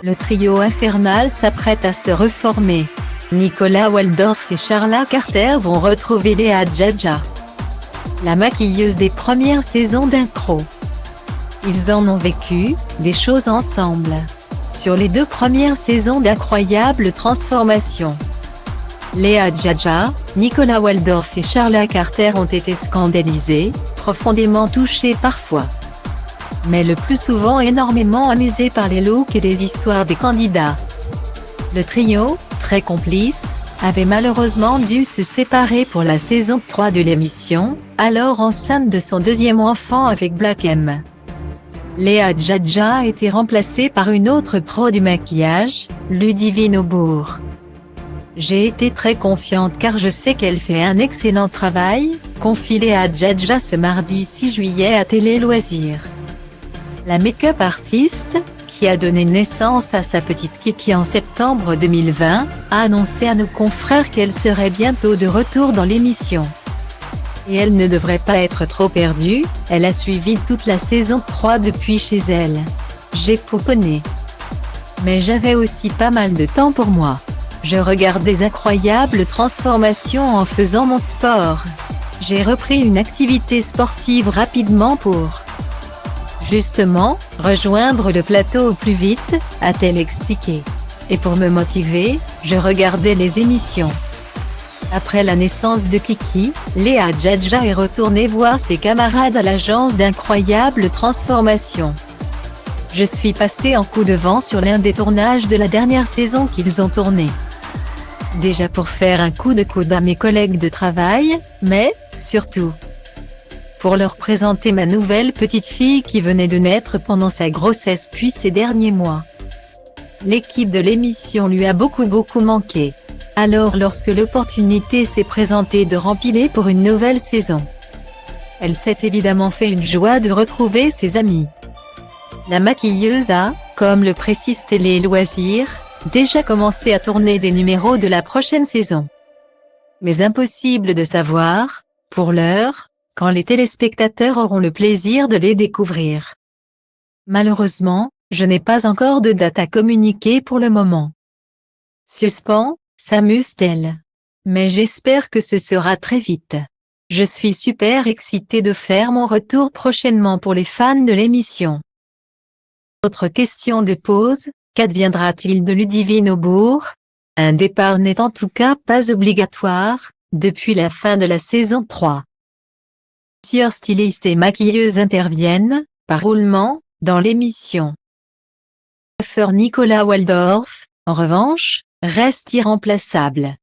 Le trio infernal s'apprête à se reformer. Nicolas Waldorf et Charla Carter vont retrouver Léa Djadja, la maquilleuse des premières saisons d'Incro. Ils en ont vécu des choses ensemble. Sur les 2 premières saisons d'Incroyable Transformation, Léa Djadja, Nicolas Waldorf et Charla Carter ont été scandalisés, profondément touchés parfois, mais le plus souvent énormément amusés par les looks et les histoires des candidats. Le trio, très complice, avait malheureusement dû se séparer pour la saison 3 de l'émission, alors enceinte de son 2e enfant avec Black M. Léa Djadja a été remplacée par une autre pro du maquillage, Ludivine Aubour. J'ai été très confiante car je sais qu'elle fait un excellent travail, confie Léa Djadja ce mardi 6 juillet à Télé Loisirs. La make-up artiste, qui a donné naissance à sa petite Kiki en septembre 2020, a annoncé à nos confrères qu'elle serait bientôt de retour dans l'émission. Et elle ne devrait pas être trop perdue, elle a suivi toute la saison 3 depuis chez elle. J'ai pouponné. Mais j'avais aussi pas mal de temps pour moi. Je regarde des incroyables transformations en faisant mon sport. J'ai repris une activité sportive rapidement pour justement, rejoindre le plateau au plus vite, a-t-elle expliqué. Et pour me motiver, je regardais les émissions. Après la naissance de Kiki, Léa Djadja est retournée voir ses camarades à l'agence d'Incroyable Transformation. Je suis passée en coup de vent sur l'un des tournages de la dernière saison qu'ils ont tourné. Déjà pour faire un coup de coude à mes collègues de travail, mais, surtout, pour leur présenter ma nouvelle petite fille qui venait de naître pendant sa grossesse puis ces derniers mois. L'équipe de l'émission lui a beaucoup manqué. Alors lorsque l'opportunité s'est présentée de rempiler pour une nouvelle saison, elle s'est évidemment fait une joie de retrouver ses amis. La maquilleuse a, comme le précise Télé Loisirs, déjà commencé à tourner des numéros de la prochaine saison. Mais impossible de savoir, pour l'heure, quand les téléspectateurs auront le plaisir de les découvrir. Malheureusement, je n'ai pas encore de date à communiquer pour le moment. Suspens, s'amuse-t-elle. Mais j'espère que ce sera très vite. Je suis super excitée de faire mon retour prochainement pour les fans de l'émission. Autre question de pause, qu'adviendra-t-il de Ludivine Aubour? Un départ n'est en tout cas pas obligatoire, depuis la fin de la saison 3. Plusieurs stylistes et maquilleuses interviennent, par roulement, dans l'émission. Le coiffeur Nicolas Waldorf, en revanche, reste irremplaçable.